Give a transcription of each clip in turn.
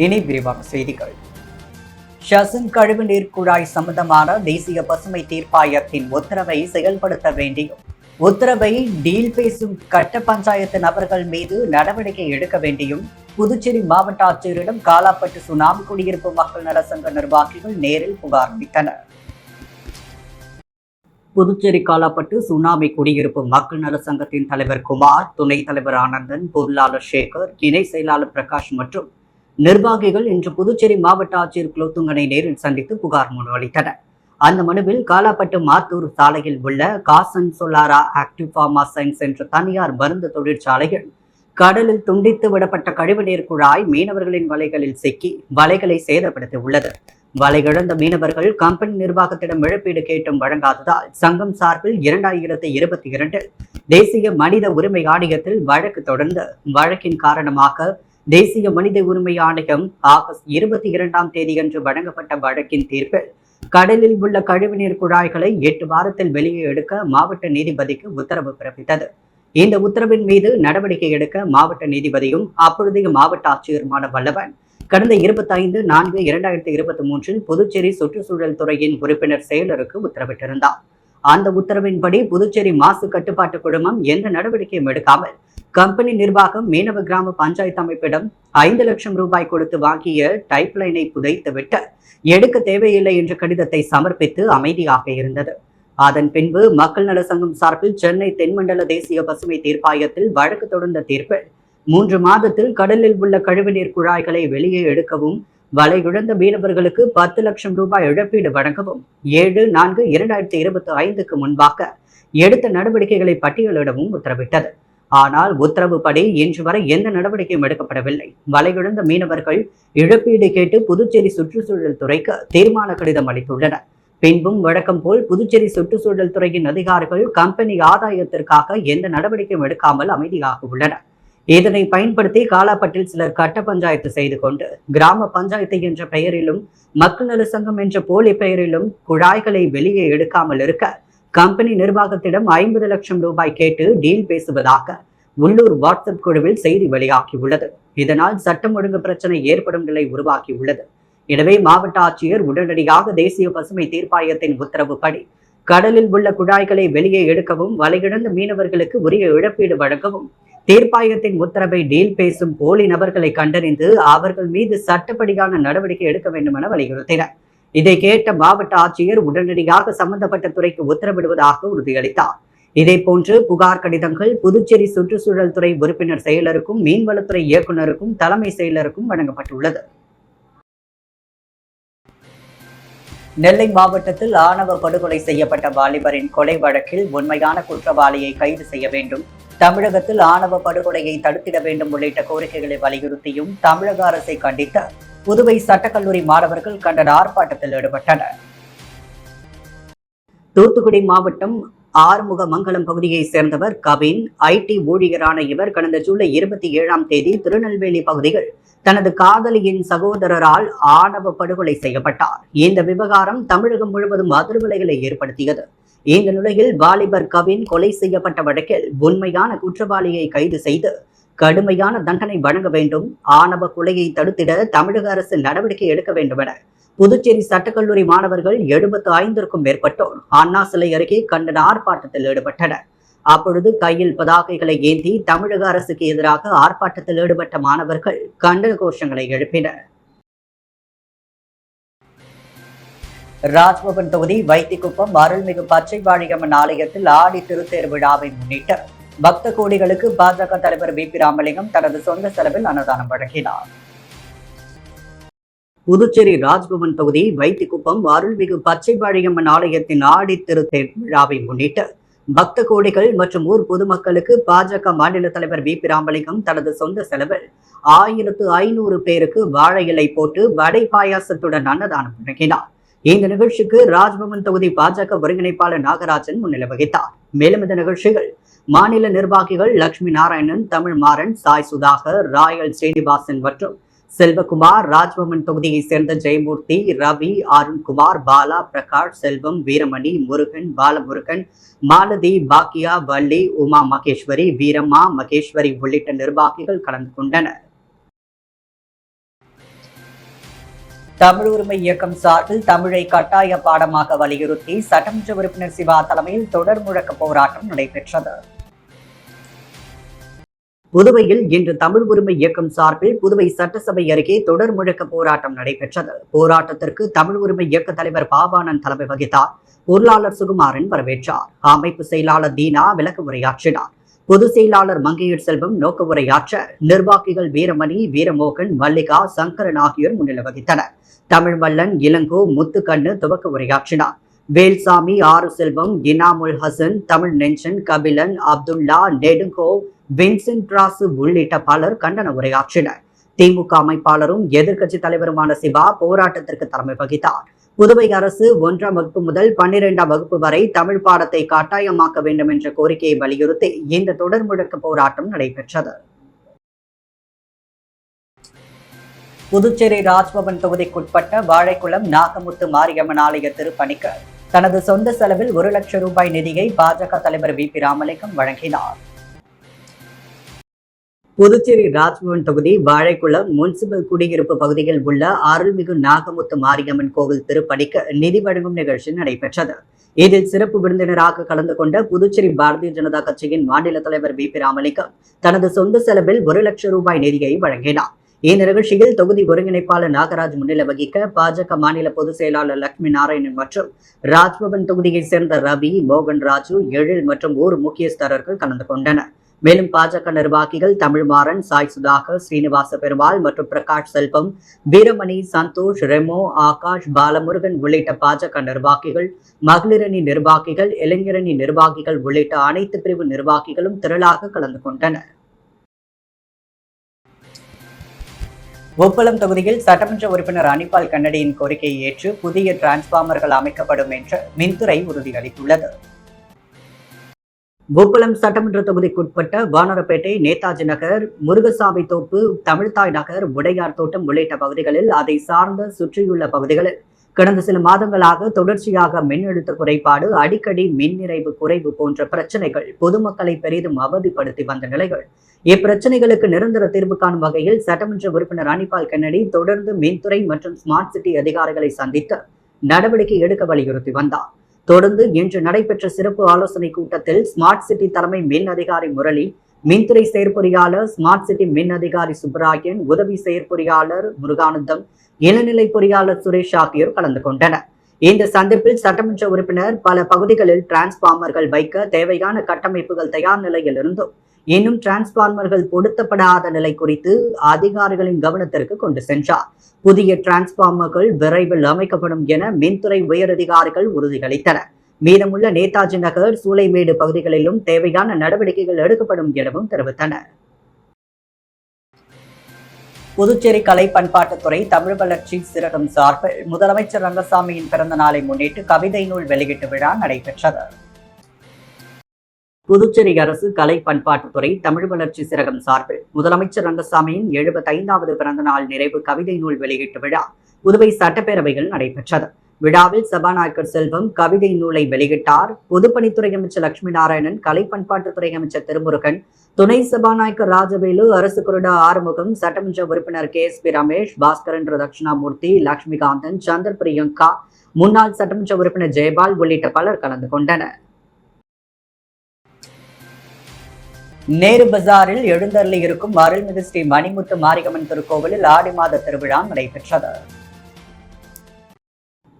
இனி விரிவான செய்திகள். ஷசன் கழிவுநீர் குழாய் சம்பந்தமான தேசிய பசுமை தீர்ப்பாயத்தின் உத்தரவை செயல்படுத்த வேண்டியும் உத்தரவை டீல் பேசும் கட்ட பஞ்சாயத்து நபர்கள் மீது நடவடிக்கை எடுக்க வேண்டியும் புதுச்சேரி மாவட்ட ஆட்சியரிடம் காலாப்பட்டு சுனாமி குடியிருப்பு மக்கள் நல சங்க நிர்வாகிகள் நேரில் புகார் அளித்தனர். புதுச்சேரி காலாப்பட்டு சுனாமி குடியிருப்பு மக்கள் நல சங்கத்தின் தலைவர் குமார், துணைத் தலைவர் ஆனந்தன், பொருளாளர் சேகர், இணை செயலாளர் பிரகாஷ் மற்றும் நிர்வாகிகள் இன்று புதுச்சேரி மாவட்ட ஆட்சியர் குலோத்துங்கனை நேரில் சந்தித்து புகார் மனு அளித்தனர். அந்த மனுவில் காலாப்பட்டு மாத்தூர் சாலையில் உள்ள காசன் சொலாரா ஆக்டிவ் பார்மா சயின்ஸ் என்ற தனியார் மருந்து தொழிற்சாலையில் கடலில் துண்டித்து விடப்பட்ட கழிவுநீர் குழாய் மீனவர்களின் வலைகளில் சிக்கி வலைகளை சேதப்படுத்தி உள்ளது. வலை இழந்த மீனவர்கள் கம்பெனி நிர்வாகத்திடம் இழப்பீடு கேட்டும் வழங்காததால் சங்கம் சார்பில் 2022 தேசிய மனித உரிமை ஆணையத்தில் வழக்கு தொடர்ந்து வழக்கின் காரணமாக தேசிய மனித உரிமை ஆணையம் ஆகஸ்ட் 22ஆம் தேதியன்று வழங்கப்பட்ட வழக்கின் தீர்ப்பில் கடலில் உள்ள கழிவுநீர் குழாய்களை 8 வாரத்தில் வெளியே எடுக்க மாவட்ட நீதிபதிக்கு உத்தரவு பிறப்பித்தது. இந்த உத்தரவின் மீது நடவடிக்கை எடுக்க மாவட்ட நீதிபதியும் அப்பொழுதைய மாவட்ட ஆட்சியருமான வல்லவன் கடந்த 25/4/2023 புதுச்சேரி சுற்றுச்சூழல் துறையின் உறுப்பினர் செயலருக்கு உத்தரவிட்டிருந்தார். அந்த உத்தரவின்படி புதுச்சேரி மாசு கட்டுப்பாட்டு குழுமம் எந்த நடவடிக்கையும் எடுக்காமல் கம்பெனி நிர்வாகம் மீனவ கிராம பஞ்சாயத்து அமைப்பிடம் 5 லட்சம் ரூபாய் கொடுத்து வாங்கிய டைப்லைனை புதைத்துவிட்டு எடுக்க தேவையில்லை என்ற கடிதத்தை சமர்ப்பித்து அமைதியாக இருந்தது. அதன் பின்பு மக்கள் நல சங்கம் சார்பில் சென்னை தென்மண்டல தேசிய பசுமை தீர்ப்பாயத்தில் வழக்கு தொடர்ந்த தீர்ப்பில் 3 மாதத்தில் கடலில் உள்ள கழிவுநீர் குழாய்களை வெளியே எடுக்கவும் வலை இழந்த மீனவர்களுக்கு 10 லட்சம் ரூபாய் இழப்பீடு வழங்கவும் 7/4/2025க்கு முன்பாக எடுத்த நடவடிக்கைகளை பட்டியலிடவும் உத்தரவிட்டது. ஆனால் உத்தரவுப்படி இன்று வரை எந்த நடவடிக்கையும் எடுக்கப்படவில்லை. வலை இழந்த மீனவர்கள் இழப்பீடு கேட்டு புதுச்சேரி சுற்றுச்சூழல் துறைக்கு தீர்மான கடிதம் அளித்துள்ளனர். பின்பும் வழக்கம் போல் புதுச்சேரி சுற்றுச்சூழல் துறையின் அதிகாரிகள் கம்பெனி ஆதாயத்திற்காக எந்த நடவடிக்கையும் எடுக்காமல் அமைதியாக உள்ளனர். இதனை பயன்படுத்தி காலாப்பட்டில் சிலர் கட்ட பஞ்சாயத்து செய்து கொண்டு கிராம பஞ்சாயத்து என்ற பெயரிலும் மக்கள் நல சங்கம் என்ற போலி பெயரிலும் குழாய்களை வெளியே எடுக்காமல் இருக்க கம்பெனி நிர்வாகத்திடம் 50 லட்சம் ரூபாய் கேட்டு டீல் பேசுவதாக உள்ளூர் வாட்ஸ்அப் குழுவில் செய்தி வெளியாகியுள்ளது. இதனால் சட்டம் ஒழுங்கு பிரச்சனை ஏற்படும் நிலை உருவாகியுள்ளது. எனவே மாவட்ட ஆட்சியர் உடனடியாக தேசிய பசுமை தீர்ப்பாயத்தின் உத்தரவுப்படி கடலில் உள்ள குழாய்களை வெளியே எடுக்கவும் வலையிழந்த மீனவர்களுக்கு உரிய இழப்பீடு வழங்கவும் தீர்ப்பாயத்தின் உத்தரவை டீல் பேசும் போலி நபர்களை கண்டறிந்து அவர்கள் மீது சட்டப்படியான நடவடிக்கை எடுக்க வேண்டும் என வலியுறுத்தினர். இதை கேட்ட மாவட்ட ஆட்சியர் உடனடியாக சம்பந்தப்பட்ட துறைக்கு உத்தரவிடுவதாக உறுதியளித்தார். இதே போன்று புகார் கடிதங்கள் புதுச்சேரி சுற்றுச்சூழல் துறை உறுப்பினர் செயலருக்கும் மீன்வளத்துறை இயக்குநருக்கும் தலைமை செயலருக்கும் வழங்கப்பட்டுள்ளது. நெல்லை மாவட்டத்தில் ஆணவ படுகொலை செய்யப்பட்ட வாலிபரின் கொலை வழக்கில் உண்மையான குற்றவாளியை கைது செய்ய வேண்டும், தமிழகத்தில் ஆணவ படுகொலையை தடுத்திட வேண்டும் உள்ளிட்ட கோரிக்கைகளை வலியுறுத்தியும் தமிழக அரசை கண்டித்த புதுவை சட்டக்கல்லூரி மாணவர்கள் கண்டன ஆர்ப்பாட்டத்தில் ஈடுபட்டனர். தூத்துக்குடி மாவட்டம் ஆறுமுகமங்கலம் பகுதியை சேர்ந்தவர் கவின். ஐடி ஊழியரான இவர் கடந்த ஜூலை 27ஆம் தேதி திருநெல்வேலி பகுதியில் தனது காதலியின் சகோதரரால் ஆணவ படுகொலை செய்யப்பட்டார். இந்த விவகாரம் தமிழகம் முழுவதும் அதிர்வலைகளை ஏற்படுத்தியது. இந்த நிலையில் வாலிபர் கவின் கொலை செய்யப்பட்ட வழக்கில் உண்மையான குற்றவாளியை கைது செய்து கடுமையான தண்டனை வழங்க வேண்டும், ஆணவ கொலையை தடுத்திட தமிழக அரசு நடவடிக்கை எடுக்க வேண்டும் என புதுச்சேரி சட்டக்கல்லூரி மாணவர்கள் 75க்கும் மேற்பட்டோர் அண்ணா சிலை அருகே கண்டன ஆர்ப்பாட்டத்தில் ஈடுபட்டனர். அப்பொழுது கையில் பதாகைகளை ஏந்தி தமிழக அரசுக்கு எதிராக ஆர்ப்பாட்டத்தில் ஈடுபட்ட மாணவர்கள் கண்டன கோஷங்களை எழுப்பினர். ராஜ்பவன் தொகுதி வைத்திக்குப்பம் அருள்மிகு பச்சை வாழியம்மன் ஆலயத்தில் ஆடி திருத்தேர் விழாவை முன்னிட்டு பக்த கோடிகளுக்கு பாஜக தலைவர் வி.பி. ராமலிங்கம் தனது சொந்த செலவில் அன்னதானம் வழங்கினார். புதுச்சேரி ராஜ்பவன் தொகுதி வைத்திக்குப்பம் அருள்மிகு பச்சை வாழியம்மன் ஆலயத்தின் ஆடி திருத்தேர் விழாவை முன்னிட்டு பக்த கோடிகள் மற்றும் ஊர் பொதுமக்களுக்கு பாஜக மாநில தலைவர் வி.பி. ராமலிங்கம் தனது சொந்த செலவில் 1500 பேருக்கு வாழை இலை போட்டு வடை பாயாசத்துடன் அன்னதானம் வழங்கினார். இந்த நிகழ்ச்சிக்கு ராஜ்பவன் தொகுதி பாஜக ஒருங்கிணைப்பாளர் நாகராஜன் முன்னிலை வகித்தார். மேலும் இந்த நிகழ்ச்சிகள் மாநில நிர்வாகிகள் லட்சுமி நாராயணன், தமிழ் மாறன், சாய் சுதாகர், ராயல் ஸ்ரீனிவாசன் மற்றும் செல்வகுமார், ராஜ்பவன் தொகுதியை சேர்ந்த ஜெயமூர்த்தி, ரவி, அருண்குமார், பாலா, பிரகாஷ், செல்வம், வீரமணி, முருகன், பாலமுருகன், மாலதி, பாக்கியா, வள்ளி, உமா மகேஸ்வரி, வீரம்மா, மகேஸ்வரி உள்ளிட்ட நிர்வாகிகள் கலந்து கொண்டனர். தமிழ் உரிமை இயக்கம் சார்பில் தமிழை கட்டாய பாடமாக வலியுறுத்தி சட்டமன்ற உறுப்பினர் சிவா தலைமையில் தொடர் முழக்க போராட்டம் நடைபெற்றது. புதுவையில் இன்று தமிழ் உரிமை இயக்கம் சார்பில் புதுவை சட்டசபை அருகே தொடர் முழக்க போராட்டம் நடைபெற்றது. போராட்டத்திற்கு தமிழ் உரிமை இயக்க தலைவர் பாவானன் தலைமை வகித்தார். பொருளாளர் சுகுமாரன் வரவேற்றார். அமைப்பு செயலாளர் தீனா விளக்க உரையாற்றினார். பொதுச் செயலாளர் மங்கையர் செல்வம் நோக்க உரையாற்ற நிர்வாகிகள் வீரமணி, வீரமோகன், மல்லிகா, சங்கரன் ஆகியோர் முன்னிலை வகித்தனர். தமிழ் வல்லன், இளங்கோ, முத்துக்கண்ணு துவக்க உரையாற்றினார். வேல்சாமி, ஆறு செல்வம், இனாமுல் ஹசன், தமிழ் நெஞ்சன், கபிலன், அப்துல்லா, நெடுங்கோ, வின்சென்ட் ராசு உள்ளிட்ட பலர் கண்டன உரையாற்றினர். திமுக அமைப்பாளரும் எதிர்க்கட்சி தலைவருமான சிவா போராட்டத்திற்கு தலைமை வகித்தார். புதுவை அரசு 1ஆம் வகுப்பு முதல் 12ஆம் வகுப்பு வரை தமிழ் பாடத்தை கட்டாயமாக்க வேண்டும் என்ற கோரிக்கையை வலியுறுத்தி இந்த தொடர் முழக்க போராட்டம் நடைபெற்றது. புதுச்சேரி ராஜ்பவன் தொகுதிக்குட்பட்ட வாழைக்குளம் நாகமுத்து மாரியம்மன் ஆலய திருப்பணிக்கு தனது சொந்த செலவில் 1 லட்சம் ரூபாய் நிதியை பாஜக தலைவர் வி.பி. ராமலிங்கம் வழங்கினார். புதுச்சேரி ராஜ்பவன் தொகுதி வாழைக்குளம் முனிசிபல் குடியிருப்பு பகுதியில் உள்ள அருள்மிகு நாகமுத்து மாரியம்மன் கோவில் திருப்பணிக்கு நிதி வழங்கும் நிகழ்ச்சி நடைபெற்றது. இதில் சிறப்பு விருந்தினராக கலந்து கொண்ட புதுச்சேரி பாரதிய ஜனதா கட்சியின் மாநில தலைவர் வி.பி. ராமலிங்கம் தனது சொந்த செலவில் 1 லட்சம் ரூபாய் நிதியை வழங்கினார். இந்நிகழ்ச்சியில் தொகுதி ஒருங்கிணைப்பாளர் நாகராஜ் முன்னிலை வகிக்க பாஜக மாநில பொதுச் செயலாளர் லட்சுமி நாராயணன் மற்றும் ராஜ்பவன் தொகுதியைச் சேர்ந்த ரவி, மோகன் ராஜு, எழில் மற்றும் ஊர் முக்கியஸ்தர்கள் கலந்து கொண்டனர். மேலும் பாஜக நிர்வாகிகள் தமிழ்மாறன், சாய் சுதாகர், ஸ்ரீனிவாச பெருமாள் மற்றும் பிரகாஷ் செல்வம், வீரமணி, சந்தோஷ், ரெமோ, ஆகாஷ், பாலமுருகன் உள்ளிட்ட பாஜக நிர்வாகிகள், மகளிரணி நிர்வாகிகள், இளைஞரணி நிர்வாகிகள் உள்ளிட்ட அனைத்து பிரிவு நிர்வாகிகளும் திரளாக கலந்து கொண்டனர். உப்பளம் தொகுதியில் சட்டமன்ற உறுப்பினர் அனிபால் கன்னடியின் கோரிக்கையை ஏற்று புதிய டிரான்ஸ்பார்மர்கள் அமைக்கப்படும் என்று மின்துறை உறுதியளித்துள்ளது. உப்பளம் சட்டமன்ற தொகுதிக்குட்பட்ட வானரப்பேட்டை, நேதாஜி நகர், முருகசாமி தோப்பு, தமிழ்தாய் நகர், உடையார் தோட்டம் உள்ளிட்ட பகுதிகளில் அதை சார்ந்த சுற்றியுள்ள பகுதிகளில் கடந்த சில மாதங்களாக தொடர்ச்சியாக மின்னழுத்த குறைபாடு, அடிக்கடி மின் நிறைவு குறைவு போன்ற பிரச்சனைகள் பொதுமக்களை பெரிதும் அவதிப்படுத்தி வந்த நிலைகள். இப்பிரச்சனைகளுக்கு நிரந்தர தீர்வு காணும் வகையில் சட்டமன்ற உறுப்பினர் அனிபால் கன்னடி தொடர்ந்து மின்துறை மற்றும் ஸ்மார்ட் சிட்டி அதிகாரிகளை சந்தித்து நடவடிக்கை எடுக்க வலியுறுத்தி வந்தார். தொடர்ந்து இன்று நடைபெற்ற சிறப்பு ஆலோசனை கூட்டத்தில் ஸ்மார்ட் சிட்டி தலைமை மின் அதிகாரி முரளி, மின்துறை செயற்பொறியாளர், ஸ்மார்ட் சிட்டி மின் அதிகாரி சுப்பராயன், உதவி செயற்பொறியாளர் முருகானந்தம், இளநிலை பொறியாளர் சுரேஷ் ஆகியோர் கலந்து கொண்டனர். இந்த சந்திப்பில் சட்டமன்ற உறுப்பினர் பல பகுதிகளில் டிரான்ஸ்பார்மர்கள் வைக்க தேவையான கட்டமைப்புகள் தயார் நிலையில் இருந்தும் இன்னும் டிரான்ஸ்பார்மர்கள் பொருத்தப்படாத நிலை குறித்து அதிகாரிகளின் கவனத்திற்கு கொண்டு சென்றார். புதிய டிரான்ஸ்பார்மர்கள் விரைவில் அமைக்கப்படும் என மின்துறை உயரதிகாரிகள் உறுதியளித்தனர். மீதமுள்ள நேதாஜி நகர், சூளைமேடு பகுதிகளிலும் தேவையான நடவடிக்கைகள் எடுக்கப்படும் எனவும் தெரிவித்தனர். புதுச்சேரி கலை பண்பாட்டுத்துறை தமிழ் வளர்ச்சி சிறகம் சார்பில் முதலமைச்சர் ரங்கசாமியின் பிறந்த நாளை முன்னிட்டு கவிதை நூல் வெளியீட்டு விழா நடைபெற்றது. புதுச்சேரி அரசு கலை பண்பாட்டுத்துறை தமிழ் வளர்ச்சி சிறகம் சார்பில் முதலமைச்சர் ரங்கசாமியின் 75வது பிறந்த நாள் நிறைவு கவிதை நூல் வெளியீட்டு விழா புதுவை சட்டப்பேரவையில் நடைபெற்றது. விழாவில் சபாநாயகர் செல்வம் கவிதை நூலை வெளியிட்டார். பொதுப்பணித்துறை அமைச்சர் லட்சுமி நாராயணன், கலை பண்பாட்டுத்துறை அமைச்சர் திருமுருகன், துணை சபாநாயகர் ராஜவேலு, அரசு கொறடா ஆறுமுகம், சட்டமன்ற உறுப்பினர் கே.எஸ்.பி. ரமேஷ், பாஸ்கரன், தட்சிணாமூர்த்தி, லட்சுமிகாந்தன், சந்தர் பிரியங்கா, முன்னாள் சட்டமன்ற உறுப்பினர் ஜெயபால் உள்ளிட்ட பலர் கலந்து கொண்டனர். நேரு பஜாரில் எழுந்தருளி இருக்கும் அருள்மிகு ஸ்ரீ மணிமுத்து மாரியம்மன் திருக்கோவிலில் ஆடி மாத திருவிழா நடைபெற்றது.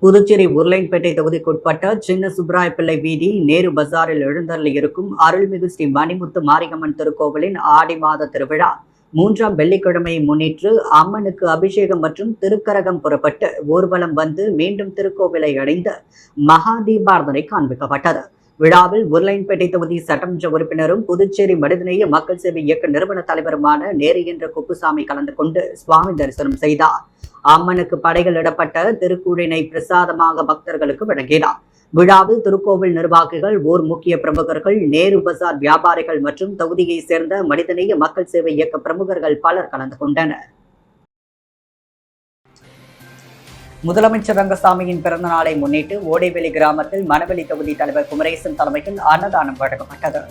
புதுச்சேரி உருளைன்பேட்டை தொகுதிக்குட்பட்ட சின்ன சுப்ராய பிள்ளை வீதி நேரு பஜாரில் எழுந்தருளி இருக்கும் அருள்மிகு ஸ்ரீ மணிமுத்து மாரியம்மன் திருக்கோவிலின் ஆடி மாத திருவிழா 3ஆம் வெள்ளிக்கிழமையை முன்னிட்டு அம்மனுக்கு அபிஷேகம் மற்றும் திருக்கரகம் புறப்பட்டு ஊர்வலம் வந்து மீண்டும் திருக்கோவிலை அடைந்து மகா தீபாரதனை காண்பிக்கப்பட்டது. விழாவில் உருளைன்பேட்டை தொகுதி சட்டமன்ற உறுப்பினரும் புதுச்சேரி மனிதநேய மக்கள் சேவை இயக்க நிறுவன தலைவருமான நேரு என்ற குப்புசாமி கலந்து கொண்டு சுவாமி தரிசனம் செய்தார். அம்மனுக்கு படைகளிடப்பட்ட திருக்கூழினை பிரசாதமாக பக்தர்களுக்கு வழங்கினார். விழாவில் திருக்கோவில் நிர்வாகிகள், ஊர் முக்கிய பிரமுகர்கள், நேரு பஜார் வியாபாரிகள் மற்றும் தொகுதியை சேர்ந்த மனிதநேய மக்கள் சேவை இயக்க பிரமுகர்கள் பலர் கலந்து கொண்டனர். முதலமைச்சர் ரங்கசாமியின் பிறந்த நாளை முன்னிட்டு ஓடைவெளி கிராமத்தில் மணவெளி தொகுதி தலைவர் குமரேசன் தலைமையில் அன்னதானம் வழங்கப்பட்டது.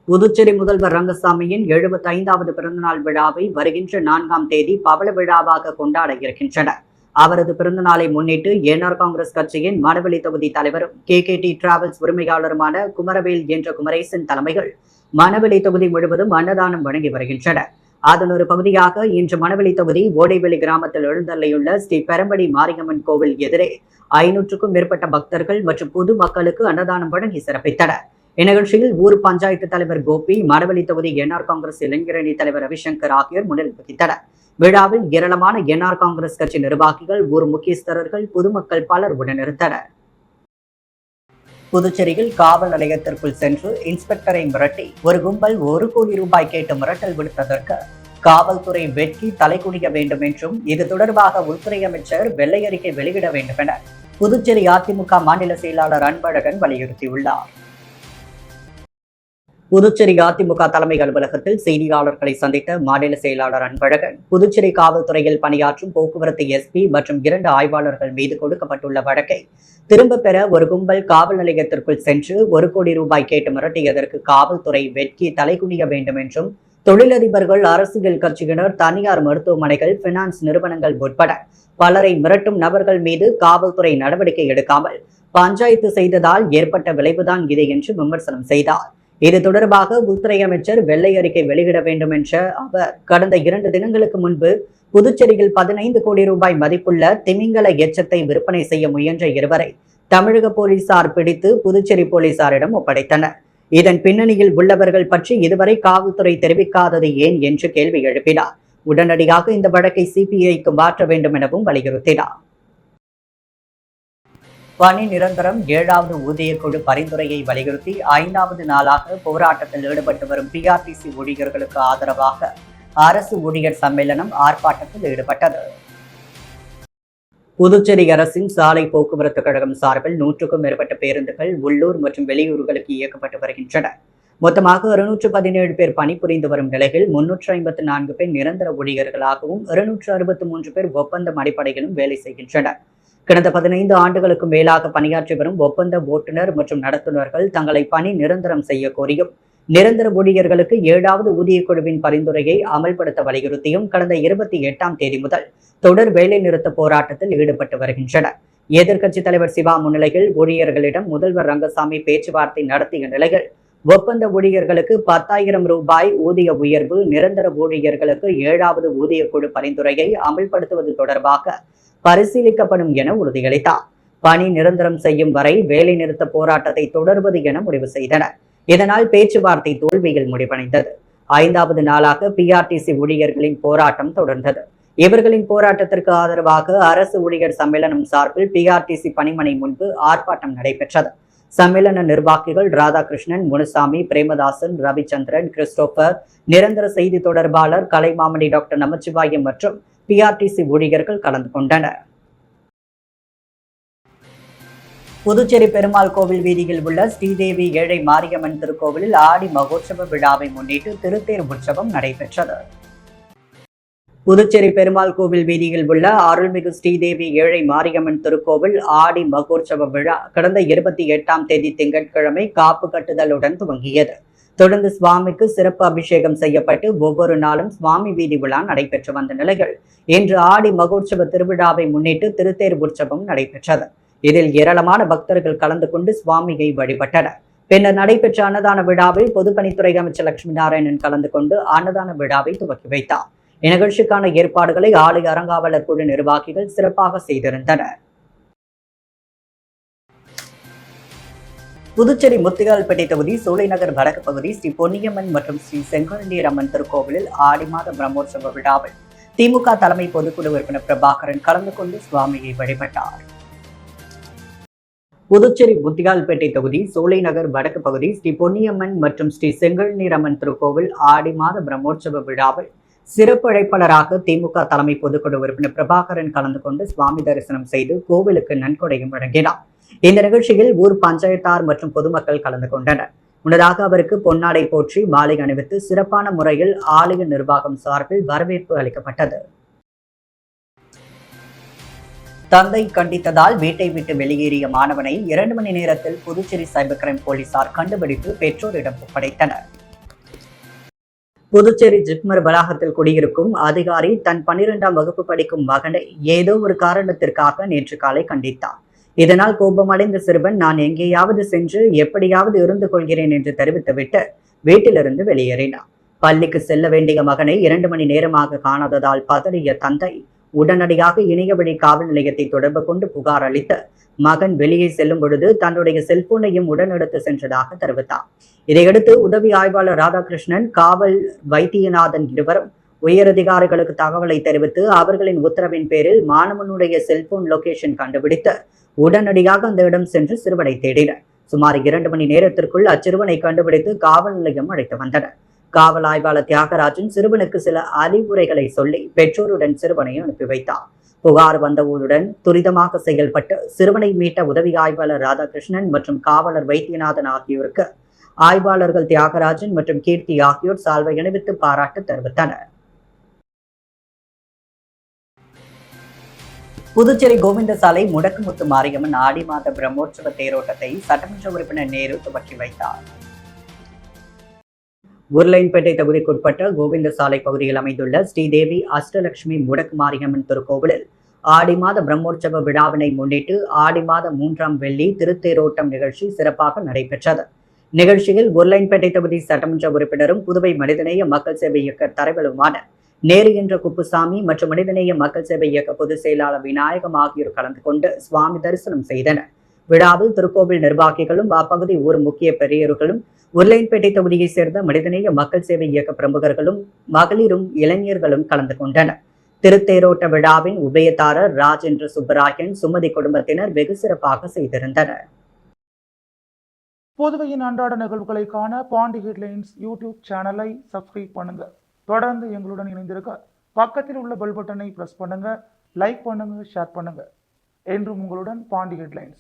புதுச்சேரி முதல்வர் ரங்கசாமியின் 75வது பிறந்தநாள் விழாவை வருகின்ற 4ஆம் தேதி பவள விழாவாக கொண்டாட இருக்கின்றனர். அவரது பிறந்தநாளை முன்னிட்டு என்ஆர் காங்கிரஸ் கட்சியின் மணவெளி தொகுதி தலைவரும் KKT டிராவல்ஸ் உரிமையாளருமான குமரவேல் என்ற குமரேசன் தலைமையில் மணவெளி தொகுதி முழுவதும் அன்னதானம் வழங்கி வருகின்றனர். அதன் ஒரு பகுதியாக இன்று மணவெளி தொகுதி ஓடைவெளி கிராமத்தில் எழுந்தள்ளியுள்ள ஸ்ரீ பெரம்படி மாரியம்மன் கோவில் எதிரே 500க்கும் மேற்பட்ட பக்தர்கள் மற்றும் பொது மக்களுக்கு அன்னதானம் வழங்கி சிறப்பித்தனர். இந்நிகழ்ச்சியில் ஊர் பஞ்சாயத்து தலைவர் கோபி, மணவெளி தொகுதி என்ஆர் காங்கிரஸ் இளைஞரணி தலைவர் ரவிசங்கர் ஆகியோர் முன்னிலை வகித்தனர். விழாவில் ஏராளமான என்ஆர் காங்கிரஸ் கட்சி நிர்வாகிகள், ஊர் முக்கியஸ்தர்கள், பொதுமக்கள் பலர் உடனிருந்தனர். புதுச்சேரியில் காவல் நிலையத்திற்குள் சென்று இன்ஸ்பெக்டரை மிரட்டி ஒரு கும்பல் 1 கோடி ரூபாய் கேட்டு மிரட்டல் விடுத்ததற்கு காவல்துறை வெட்கி தலைகுனிய வேண்டும் என்றும் இது தொடர்பாக உள்துறை அமைச்சர் வெள்ளை அறிக்கை வெளியிட வேண்டும் என புதுச்சேரி அதிமுக மாநில செயலாளர் அன்பழகன் வலியுறுத்தியுள்ளார். புதுச்சேரி அதிமுக தலைமை அலுவலகத்தில் செய்தியாளர்களை சந்தித்த மாநில செயலாளர் அன்பழகன், புதுச்சேரி காவல்துறையில் பணியாற்றும் போக்குவரத்து SP மற்றும் 2 ஆய்வாளர்கள் மீது கொடுக்கப்பட்டுள்ள வழக்கை திரும்ப பெற ஒரு கும்பல் காவல் நிலையத்திற்குள் சென்று 1 கோடி ரூபாய் கேட்டு மிரட்டியதற்கு காவல்துறை வெட்கி தலைகுனிய வேண்டும் என்றும், தொழிலதிபர்கள், அரசியல் கட்சியினர், தனியார் மருத்துவமனைகள், பினான்ஸ் நிறுவனங்கள் உட்பட பலரை மிரட்டும் நபர்கள் மீது காவல்துறை நடவடிக்கை எடுக்காமல் பஞ்சாயத்து செய்ததால் ஏற்பட்ட விளைவுதான் இது என்று விமர்சனம் செய்தார். இது தொடர்பாக உள்துறை அமைச்சர் வெள்ளை அறிக்கை வெளியிட வேண்டும் என்ற அவர் கடந்த 2 தினங்களுக்கு முன்பு புதுச்சேரியில் 15 கோடி ரூபாய் மதிப்புள்ள திமிங்கல எச்சத்தை விற்பனை செய்ய முயன்ற 2வரை தமிழக போலீசார் பிடித்து புதுச்சேரி போலீசாரிடம் ஒப்படைத்தனர். இதன் பின்னணியில் உள்ளவர்கள் பற்றி இதுவரை காவல்துறை தெரிவிக்காதது ஏன் என்று கேள்வி எழுப்பினார். உடனடியாக இந்த வழக்கை CBIக்கு மாற்ற வேண்டும் எனவும் வலியுறுத்தினார். பணி நிரந்தரம் 7வது ஊதியக்குழு பரிந்துரையை வலியுறுத்தி 5வது நாளாக போராட்டத்தில் ஈடுபட்டு வரும் PRTC ஊழியர்களுக்கு ஆதரவாக அரசு ஊழியர் சம்மேளனம் ஆர்ப்பாட்டத்தில் ஈடுபட்டது. புதுச்சேரி அரசின் சாலை போக்குவரத்து கழகம் சார்பில் 100க்கும் மேற்பட்ட பேருந்துகள் உள்ளூர் மற்றும் வெளியூர்களுக்கு இயக்கப்பட்டு வருகின்றன. மொத்தமாக 217 பேர் பணிபுரிந்து வரும் நிலையில் 354 பேர் நிரந்தர ஊழியர்களாகவும் 263 பேர் ஒப்பந்தம் அடிப்படையிலும் வேலை செய்கின்றனர். கடந்த 15 ஆண்டுகளுக்கு மேலாக பணியாற்றி வரும் ஒப்பந்த ஓட்டுநர் மற்றும் நடத்துனர்கள் தங்களை பணி நிரந்தரம் செய்ய கோரியும், நிரந்தர ஊழியர்களுக்கு 7வது ஊதியக்குழுவின் பரிந்துரையை அமல்படுத்த வலியுறுத்தியும் கடந்த 28ஆம் தேதி முதல் தொடர் வேலை நிறுத்த போராட்டத்தில் ஈடுபட்டு வருகின்றனர். எதிர்க்கட்சித் தலைவர் சிவா முன்னிலையில் ஊழியர்களிடம் முதல்வர் ரங்கசாமி பேச்சுவார்த்தை நடத்திய நிலையில் ஒப்பந்த ஊழியர்களுக்கு 10,000 ரூபாய் ஊதிய உயர்வு, நிரந்தர ஊழியர்களுக்கு 7வது ஊதியக்குழு பரிந்துரையை அமல்படுத்துவது தொடர்பாக பரிசீலிக்கப்படும் என உறுதியளித்தார். பணி நிரந்தரம் செய்யும் வரை வேலை நிறுத்த போராட்டத்தை தொடர்வது என முடிவு செய்தனர். இதனால் பேச்சுவார்த்தை தோல்வியில் முடிவடைந்தது. 5வது நாளாக PRTC ஊழியர்களின் போராட்டம் தொடர்ந்தது. இவர்களின் போராட்டத்திற்கு ஆதரவாக அரசு ஊழியர் சம்மேளனம் சார்பில் PRTC பணிமனை முன்பு ஆர்ப்பாட்டம் நடைபெற்றது. சம்மேளன நிர்வாகிகள் ராதாகிருஷ்ணன், முனுசாமி, பிரேமதாசன், ரவிச்சந்திரன், கிறிஸ்டோபர், நிரந்தர செய்தி தொடர்பாளர் கலைமாமணி டாக்டர் நமச்சிவாயம் மற்றும் PRTC ஊழியர்கள் கலந்து கொண்டனர். புதுச்சேரி பெருமாள் கோவில் வீதியில் உள்ள ஸ்ரீதேவி ஏழை மாரியம்மன் திருக்கோவிலில் ஆடி மகோற்சவ விழாவை முன்னிட்டு திருத்தேர் உற்சவம் நடைபெற்றது. புதுச்சேரி பெருமாள் கோவில் வீதியில் உள்ள அருள்மிகு ஸ்ரீதேவி ஏழை மாரியம்மன் திருக்கோவில் ஆடி மகோற்சவ விழா கடந்த 28ஆம் தேதி திங்கட்கிழமை காப்பு கட்டுதலுடன் துவங்கியது. தொடர்ந்து சுவாமிக்கு சிறப்பு அபிஷேகம் செய்யப்பட்டு ஒவ்வொரு நாளும் சுவாமி வீதி விழா நடைபெற்று வந்த நிலையில் இன்று ஆடி மகோற்சவ திருவிழாவை முன்னிட்டு திருத்தேர் உற்சவம் நடைபெற்றது. இதில் ஏராளமான பக்தர்கள் கலந்து கொண்டு சுவாமியை வழிபட்டனர். பின்னர் நடைபெற்ற அன்னதான விழாவில் பொதுப்பணித்துறை அமைச்சர் லட்சுமி நாராயணன் கலந்து கொண்டு அன்னதான விழாவை துவக்கி வைத்தார். இந்நிகழ்ச்சிக்கான ஏற்பாடுகளை ஆலய அறங்காவலர் குழு நிர்வாகிகள் சிறப்பாக செய்திருந்தனர். புதுச்சேரி முத்தியால்பேட்டை தொகுதி சோலைநகர் வடக்கு பகுதி ஸ்ரீ பொன்னியம்மன் மற்றும் ஸ்ரீ செங்கோழநீர் அம்மன் திருக்கோவிலில் ஆடி மாத பிரம்மோற்சவ விழாவில் திமுக தலைமை பொதுக்குழு உறுப்பினர் பிரபாகரன் கலந்து கொண்டு சுவாமியை வழிபட்டார். புதுச்சேரி முத்தியால்பேட்டை தொகுதி சோலைநகர் வடக்கு பகுதி ஸ்ரீ பொன்னியம்மன் மற்றும் ஸ்ரீ செங்கோழநீர் அம்மன் திருக்கோவில் ஆடி மாத பிரம்மோற்சவ விழாவில் சிறப்பு அழைப்பாளராக திமுக தலைமை பொதுக்குழு உறுப்பினர் பிரபாகரன் கலந்து கொண்டு சுவாமி தரிசனம் செய்து கோவிலுக்கு நன்கொடையும் வழங்கினார். இந்த நிகழ்ச்சியில் ஊர் பஞ்சாயத்தார் மற்றும் பொதுமக்கள் கலந்து கொண்டனர். முன்னதாக அவருக்கு பொன்னாடை போற்றி மாலை அணிவித்து சிறப்பான முறையில் ஆலய நிர்வாகம் சார்பில் வரவேற்பு அளிக்கப்பட்டது. தந்தை கண்டித்ததால் வீட்டை விட்டு வெளியேறிய மாணவனை 2 மணி நேரத்தில் புதுச்சேரி சைபர் கிரைம் போலீசார் கண்டுபிடித்து பெற்றோரிடம் ஒப்படைத்தனர். புதுச்சேரி ஜிப்மர் வளாகத்தில் குடியிருக்கும் அதிகாரி தன் 12ஆம் வகுப்பு படிக்கும் மகனை ஏதோ ஒரு காரணத்திற்காக நேற்று காலை கண்டித்தார். இதனால் கோபமடைந்த சிறுவன், நான் எங்கேயாவது சென்று எப்படியாவது இருந்து கொள்கிறேன் என்று தெரிவித்துவிட்டு வீட்டிலிருந்து வெளியேறினார். பள்ளிக்கு செல்ல வேண்டிய மகனை 2 மணி நேரமாக காணாததால் பதறிய தந்தை உடனடியாக இணையவழி காவல் நிலையத்தை தொடர்பு கொண்டு புகார் அளித்து மகன் வெளியே செல்லும் பொழுது தன்னுடைய செல்போனையும் உடனெடுத்து சென்றதாக தெரிவித்தார். இதையடுத்து உதவி ஆய்வாளர் ராதாகிருஷ்ணன், காவல் வைத்தியநாதன் இருவரும் உயரதிகாரிகளுக்கு தகவலை தெரிவித்து அவர்களின் உத்தரவின் பேரில் மாணவனுடைய செல்போன் லொகேஷன் கண்டுபிடித்து உடனடியாக அந்த இடம் சென்று சிறுவனை தேடினர். சுமார் 2 மணி நேரத்திற்குள் அச்சிறுவனை கண்டுபிடித்து காவல் நிலையம் அழைத்து வந்தனர். காவல் ஆய்வாளர் தியாகராஜன் சிறுவனுக்கு சில அறிவுரைகளை சொல்லி பெற்றோருடன் சிறுவனை அனுப்பி வைத்தார். புகார் வந்தவுடன் துரிதமாக செயல்பட்டு சிறுவனை மீட்ட உதவி ஆய்வாளர் ராதாகிருஷ்ணன் மற்றும் காவலர் வைத்தியநாதன் ஆகியோருக்கு ஆய்வாளர்கள் தியாகராஜன் மற்றும் கீர்த்தி ஆகியோர் சால்வை அணிவித்து பாராட்டு தெரிவித்தனர். புதுச்சேரி கோவிந்தசாலை முடக்குமுத்து மாரியம்மன் ஆடி மாத பிரம்மோற்சவ தேரோட்டத்தை சட்டமன்ற உறுப்பினர் நேரு துவக்கி வைத்தார். உருளையன்பேட்டை தொகுதிக்குட்பட்ட கோவிந்தசாலை பகுதியில் அமைந்துள்ள ஸ்ரீதேவி அஷ்டலட்சுமி முடக்கு மாரியம்மன் திருக்கோவிலில் ஆடி மாத பிரம்மோற்சவ விழாவினை முன்னிட்டு ஆடி மாத 3ஆம் வெள்ளி திருத்தேரோட்டம் நிகழ்ச்சி சிறப்பாக நடைபெற்றது. நிகழ்ச்சியில் உருளையன்பேட்டை தொகுதி சட்டமன்ற உறுப்பினரும் புதுவை மனிதநேய மக்கள் சேவை இயக்க தலைவருமான நேரு என்ற குப்புசாமி மற்றும் மனிதநேய மக்கள் சேவை இயக்க பொதுச் செயலாளர் விநாயகம் ஆகியோர் கலந்து கொண்டு சுவாமி தரிசனம் செய்தனர். விழாவில் திருக்கோவில் நிர்வாகிகளும் அப்பகுதி ஊர் முக்கிய பெரியவர்களும் உருளையன்பேட்டை தொகுதியைச் சேர்ந்த மனிதநேய மக்கள் சேவை இயக்க பிரமுகர்களும் மகளிரும் இளைஞர்களும் கலந்து கொண்டனர். திருத்தேரோட்ட விழாவின் உபயதாரர் ராஜேந்திர சுப்பராயன், சுமதி குடும்பத்தினர் வெகு சிறப்பாக செய்திருந்தனர். புதுவையின் அன்றாட நிகழ்வுகளை காண பாண்டி ஹெட்லைன்ஸ் யூடியூப் சேனலை சப்ஸ்கிரைப் பண்ணுங்க. தொடர்ந்து எங்களுடன் இணைந்திருக்க பக்கத்தில் உள்ள பெல் பட்டனை பிரஸ் பண்ணுங்க. லைக் பண்ணுங்க, ஷேர் பண்ணுங்க. என்றும் உங்களுடன் பாண்டி ஹெட்லைன்ஸ்.